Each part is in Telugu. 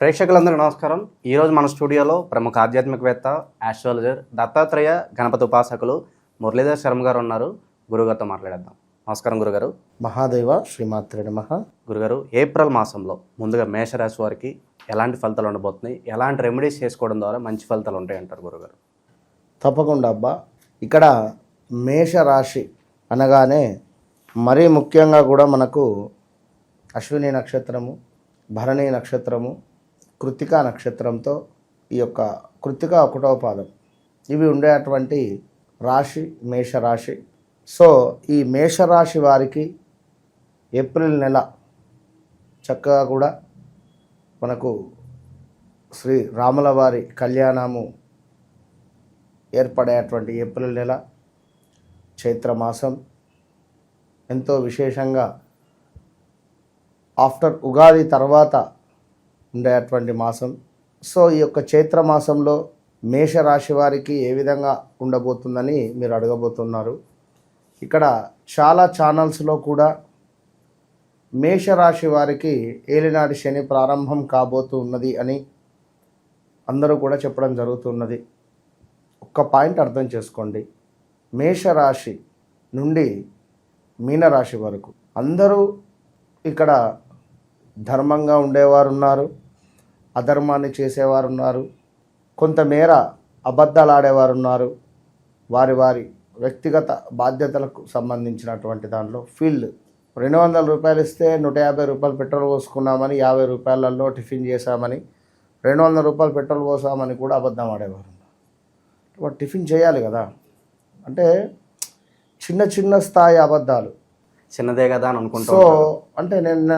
ప్రేక్షకులందరికీ నమస్కారం. ఈరోజు మన స్టూడియోలో ప్రముఖ ఆధ్యాత్మికవేత్త, ఆస్ట్రాలజర్, దత్తాత్రేయ గణపతి ఉపాసకులు మురళీధర్ శర్మ గారు ఉన్నారు. గురుగారితో మాట్లాడేద్దాం. నమస్కారం గురుగారు. మహాదేవ శ్రీమాత్రే నమః. గురుగారు, ఏప్రిల్ మాసంలో ముందుగా మేషరాశి వారికి ఎలాంటి ఫలితాలు ఉండబోతున్నాయి, ఎలాంటి రెమెడీస్ చేసుకోవడం ద్వారా మంచి ఫలితాలు ఉంటాయి అంటారు గురుగారు? తప్పకుండా అబ్బా. ఇక్కడ మేషరాశి అనగానే మరీ ముఖ్యంగా కూడా మనకు అశ్విని నక్షత్రము, భరణి నక్షత్రము, కృత్తికా నక్షత్రంతో ఈ యొక్క కృత్తిక 1వ పాదం ఇవి ఉండేటువంటి రాశి మేషరాశి. సో ఈ మేషరాశి వారికి ఏప్రిల్ నెల చక్కగా కూడా మనకు శ్రీ రాముల వారి కళ్యాణము ఏర్పడేటువంటి ఏప్రిల్ నెల, చైత్రమాసం ఎంతో విశేషంగా ఆఫ్టర్ ఉగాది తర్వాత ఉండేటువంటి మాసం. సో ఈ యొక్క చైత్రమాసంలో మేషరాశి వారికి ఏ విధంగా ఉండబోతుందని మీరు అడగబోతున్నారు. ఇక్కడ చాలా ఛానల్స్లో కూడా మేషరాశి వారికి ఏలినాటి శని ప్రారంభం కాబోతూ ఉన్నది అని అందరూ కూడా చెప్పడం జరుగుతున్నది. ఒక్క పాయింట్ అర్థం చేసుకోండి. మేషరాశి నుండి మీనరాశి వరకు అందరూ ఇక్కడ ధర్మంగా ఉండేవారు ఉన్నారు, అధర్మాన్ని చేసేవారు ఉన్నారు, కొంతమేర అబద్ధాలు ఆడేవారు ఉన్నారు. వారి వారి వ్యక్తిగత బాధ్యతలకు సంబంధించినటువంటి దానిలో ఫీల్డ్ 200 రూపాయలు ఇస్తే 150 రూపాయలు పెట్రోల్ పోసుకున్నామని, 50 రూపాయలలో టిఫిన్ చేశామని, 200 రూపాయలు పెట్రోల్ పోసామని కూడా అబద్ధం ఆడేవారు. వాడు టిఫిన్ చేయాలి కదా, అంటే చిన్న చిన్న స్థాయి అబద్ధాలు, చిన్నదే కదా అని అనుకుంటా. సో అంటే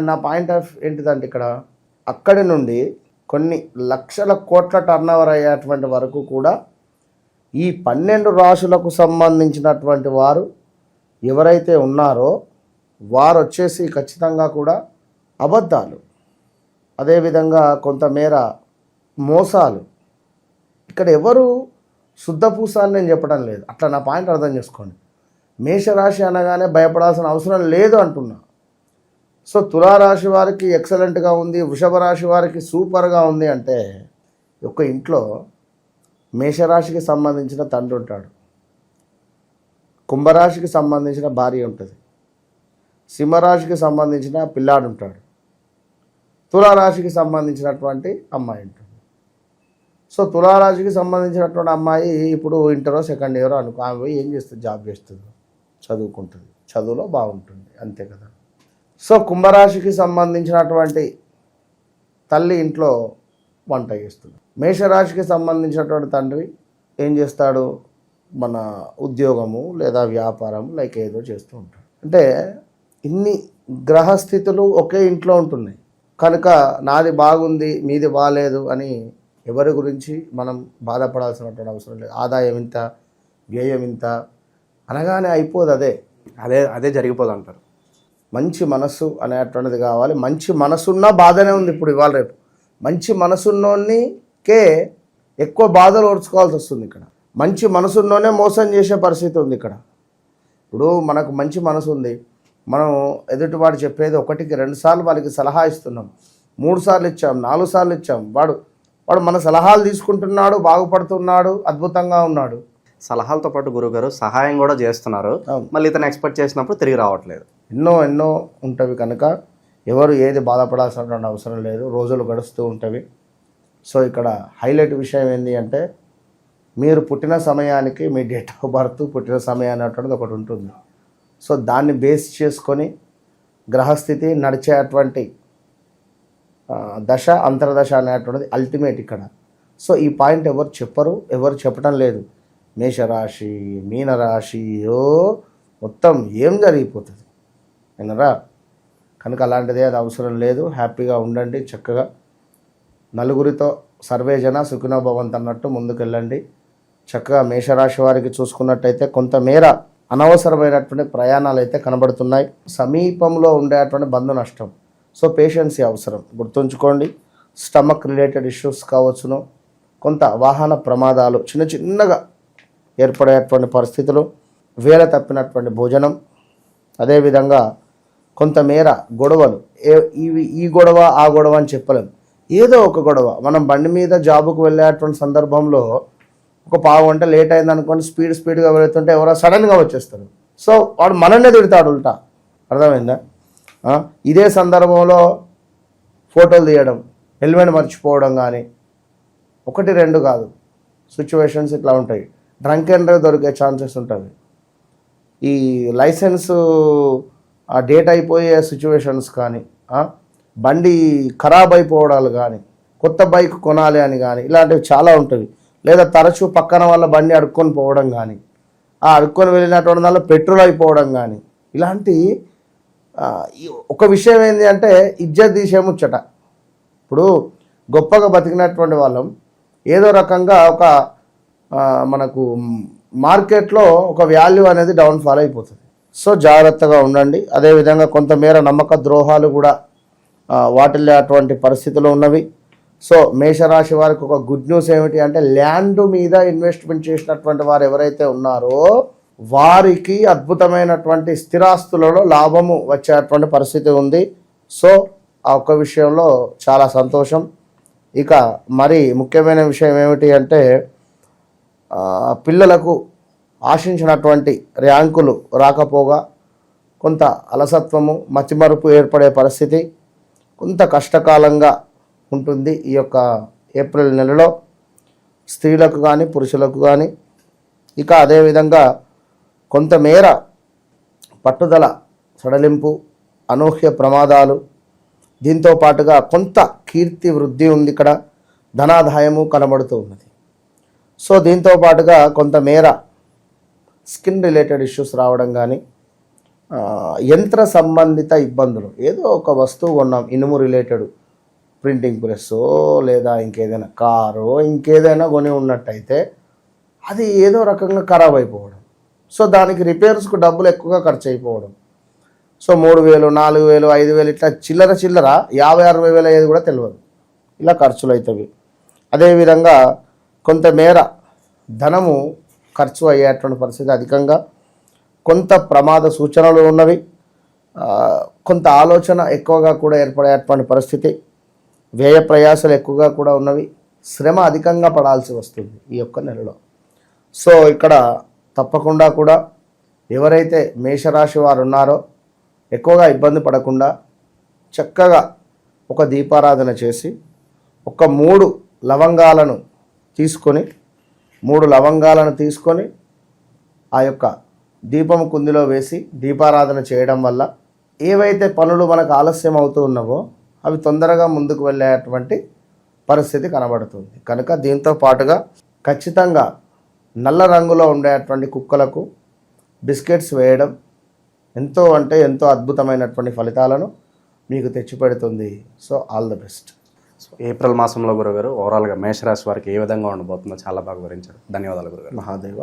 నా పాయింట్ ఆఫ్ ఏంటిదంటే ఇక్కడ అక్కడి నుండి కొన్ని లక్షల కోట్ల టర్నోవర్ అయ్యేటువంటి వరకు కూడా ఈ 12 రాశులకు సంబంధించినటువంటి వారు ఎవరైతే ఉన్నారో వారు వచ్చేసి ఖచ్చితంగా కూడా అబద్ధాలు, అదేవిధంగా కొంతమేర మోసాలు. ఇక్కడ ఎవరు శుద్ధపూస అని నేను చెప్పడం లేదు, అట్లా నా పాయింట్ అర్థం చేసుకోండి. మేషరాశి అనగానే భయపడాల్సిన అవసరం లేదు అంటున్నా. సో తులారాశి వారికి ఎక్సలెంట్గా ఉంది, వృషభ రాశి వారికి సూపర్గా ఉంది అంటే ఒక ఇంట్లో మేషరాశికి సంబంధించిన తండ్రి ఉంటాడు, కుంభరాశికి సంబంధించిన భార్య ఉంటుంది, సింహరాశికి సంబంధించిన పిల్లాడు ఉంటాడు, తులారాశికి సంబంధించినటువంటి అమ్మాయి ఉంటుంది. సో తులారాశికి సంబంధించినటువంటి అమ్మాయి ఇప్పుడు ఇంటరో సెకండ్ ఇయరో అనుకో, ఆమె ఏం చేస్తుంది, జాబ్ చేస్తుంది, చదువుకుంటుంది, చదువులో బాగుంటుంది, అంతే కదా. సో కుంభరాశికి సంబంధించినటువంటి తల్లి ఇంట్లో వంట చేస్తుంది. మేషరాశికి సంబంధించినటువంటి తండ్రి ఏం చేస్తాడు, మన ఉద్యోగము లేదా వ్యాపారం లైక్ ఏదో చేస్తూ ఉంటాడు. అంటే ఇన్ని గ్రహస్థితులు ఒకే ఇంట్లో ఉంటున్నాయి కనుక నాది బాగుంది మీది బాగాలేదు అని ఎవరి గురించి మనం బాధపడాల్సినటువంటి అవసరం లేదు. ఆదాయం ఇంత, వ్యయం ఇంత అనగానే అయిపోదు, అదే అదే అదే జరిగిపోదు అంటారు. మంచి మనస్సు అనేటువంటిది కావాలి. మంచి మనసున్నా బాధనే ఉంది. ఇప్పుడు ఇవాళ రేపు మంచి మనసున్నోనికే ఎక్కువ బాధలు ఓర్చుకోవాల్సి వస్తుంది. ఇక్కడ మంచి మనసున్నోనే మోసం చేసే పరిస్థితి ఉంది. ఇక్కడ ఇప్పుడు మనకు మంచి మనసు ఉంది, మనం ఎదుటివాడు చెప్పేది 1కి 2 సార్లు వాళ్ళకి సలహా ఇస్తున్నాం, 3 సార్లు ఇచ్చాం, 4 సార్లు ఇచ్చాం, వాడు మన సలహాలు తీసుకుంటున్నాడు, బాగుపడుతున్నాడు, అద్భుతంగా ఉన్నాడు. సలహాలతో పాటు గురుగారు సహాయం కూడా చేస్తున్నారు, మళ్ళీ ఇతను ఎక్స్పెక్ట్ చేసినప్పుడు తిరిగి రావట్లేదు. ఎన్నో ఉంటవి కనుక ఎవరు ఏది బాధపడాల్సినటువంటి అవసరం లేదు, రోజులు గడుస్తూ ఉంటవి. సో ఇక్కడ హైలైట్ విషయం ఏంటి అంటే మీరు పుట్టిన సమయానికి మీ డేట్ ఆఫ్ బర్త్, పుట్టిన సమయం అనేటువంటిది ఒకటి ఉంటుంది. సో దాన్ని బేస్ చేసుకొని గ్రహస్థితి నడిచేటువంటి దశ అంతర్దశ అనేటువంటిది అల్టిమేట్ ఇక్కడ. సో ఈ పాయింట్ ఎవరు చెప్పరు, ఎవరు చెప్పడం లేదు. మేషరాశి, మీనరాశి మొత్తం ఏం జరిగిపోతుంది వినరా. కనుక అలాంటిదే అది అవసరం లేదు. హ్యాపీగా ఉండండి, చక్కగా నలుగురితో సర్వేజన సుఖినో భవంతు అన్నట్టు ముందుకెళ్ళండి. చక్కగా మేషరాశి వారికి చూసుకున్నట్టయితే కొంతమేర అనవసరమైనటువంటి ప్రయాణాలు అయితే కనబడుతున్నాయి. సమీపంలో ఉండేటువంటి బంధు నష్టం. సో పేషెన్సీ అవసరం, గుర్తుంచుకోండి. స్టమక్ రిలేటెడ్ ఇష్యూస్ కావచ్చును, కొంత వాహన ప్రమాదాలు చిన్నగా ఏర్పడేటువంటి పరిస్థితులు, వేల తప్పినటువంటి భోజనం, అదేవిధంగా కొంతమేర గొడవలు. ఈ గొడవ ఆ గొడవ అని చెప్పలేము, ఏదో ఒక గొడవ. మనం బండి మీద జాబుకు వెళ్ళేటువంటి సందర్భంలో ఒక పావు గంట లేట్ అయింది అనుకోండి, స్పీడ్గా వెళుతుంటే ఎవరో సడన్గా వచ్చేస్తారు. సో వాడు మనల్నే తిడతాడు ఉల్టా. అర్థమైందా? ఇదే సందర్భంలో ఫోటోలు తీయడం, హెల్మెట్ మర్చిపోవడం కానీ, 1-2 కాదు సిచ్యువేషన్స్ ఇట్లా ఉంటాయి. డ్రంక్ అండ్ డ్రైవ్ దొరికే ఛాన్సెస్ ఉంటుంది. ఈ లైసెన్సు డేట్ అయిపోయే సిచ్యువేషన్స్ కానీ, బండి ఖరాబ్ అయిపోవడాలు కానీ, కొత్త బైక్ కొనాలి అని కానీ, ఇలాంటివి చాలా ఉంటుంది. లేదా తరచూ పక్కన వాళ్ళ బండి అడుక్కొని పోవడం కానీ, అడుక్కొని వెళ్ళినటువంటి దానిలో పెట్రోల్ అయిపోవడం కానీ, ఇలాంటి ఒక విషయం ఏంటి అంటే ఇజ్జత్ తీసే ముచ్చట. ఇప్పుడు గొప్పగా బతికినటువంటి వాళ్ళం ఏదో రకంగా ఒక మనకు మార్కెట్లో ఒక వాల్యూ అనేది డౌన్ఫాల్ అయిపోతుంది. సో జాగ్రత్తగా ఉండండి. అదేవిధంగా కొంతమేర నమ్మక ద్రోహాలు కూడా వాటిల్లో అటువంటి పరిస్థితులు ఉన్నవి. సో మేషరాశి వారికి ఒక గుడ్ న్యూస్ ఏమిటి అంటే ల్యాండ్ మీద ఇన్వెస్ట్మెంట్ చేసినటువంటి వారు ఎవరైతే ఉన్నారో వారికి అద్భుతమైనటువంటి స్థిరాస్తులలో లాభము వచ్చేటువంటి పరిస్థితి ఉంది. సో ఆ ఒక్క విషయంలో చాలా సంతోషం. ఇక మరి ముఖ్యమైన విషయం ఏమిటి అంటే పిల్లలకు ఆశించినటువంటి ర్యాంకులు రాకపోగా కొంత అలసత్వము, మతిమరుపు ఏర్పడే పరిస్థితి కొంత కష్టకాలంగా ఉంటుంది ఈ యొక్క ఏప్రిల్ నెలలో స్త్రీలకు కానీ పురుషులకు కానీ. ఇక అదేవిధంగా కొంతమేర పట్టుదల సడలింపు, అనూహ్య ప్రమాదాలు, దీంతో పాటుగా కొంత కీర్తి వృద్ధి ఉంది. ఇక్కడ ధనాదాయము కనబడుతూ ఉన్నది. సో దీంతో పాటుగా కొంతమేర స్కిన్ రిలేటెడ్ ఇష్యూస్ రావడం కానీ, యంత్ర సంబంధిత ఇబ్బందులు, ఏదో ఒక వస్తువు కొన్నాం ఇనుము రిలేటెడ్, ప్రింటింగ్ ప్రెస్సో లేదా ఇంకేదైనా కారో ఇంకేదైనా కొని ఉన్నట్టయితే అది ఏదో రకంగా ఖరాబ్ అయిపోవడం. సో దానికి రిపేర్స్కు డబ్బులు ఎక్కువగా ఖర్చు అయిపోవడం. సో 3,000, 4,000, 5,000 ఇట్లా చిల్లర 50-60 వేలు అయ్యేది కూడా తెలియదు. ఇలా ఖర్చులు అవుతాయి. అదేవిధంగా కొంతమేర ధనము ఖర్చు అయ్యేటువంటి పరిస్థితి అధికంగా, కొంత ప్రమాద సూచనలు ఉన్నవి, కొంత ఆలోచన ఎక్కువగా కూడా ఏర్పడేటువంటి పరిస్థితి, వ్యయ ప్రయాసాలు ఎక్కువగా కూడా ఉన్నవి, శ్రమ అధికంగా పడాల్సి వస్తుంది ఈ యొక్క నెలలో. సో ఇక్కడ తప్పకుండా కూడా ఎవరైతే మేషరాశి వారు ఉన్నారో ఎక్కువగా ఇబ్బంది పడకుండా చక్కగా ఒక దీపారాధన చేసి ఒక 3 లవంగాలను తీసుకొని ఆ యొక్క దీపం కుందిలో వేసి దీపారాధన చేయడం వల్ల ఏవైతే పనులు మనకు ఆలస్యం అవుతూ ఉన్నావో అవి తొందరగా ముందుకు వెళ్ళేటువంటి పరిస్థితి కనబడుతుంది. కనుక దీంతో పాటుగా ఖచ్చితంగా నల్ల రంగులో ఉండేటువంటి కుక్కలకు బిస్కెట్స్ వేయడం ఎంతో అద్భుతమైనటువంటి ఫలితాలను మీకు తెచ్చిపెడుతుంది. So all the best. So April మాసంలో గురుగారు ఓవరాల్గా మేషరాశి వారికి ఏ విధంగా ఉండబోతుందో చాలా బాగా వివరించారు. ధన్యవాదాలు గురుగారు. మహాదేవ.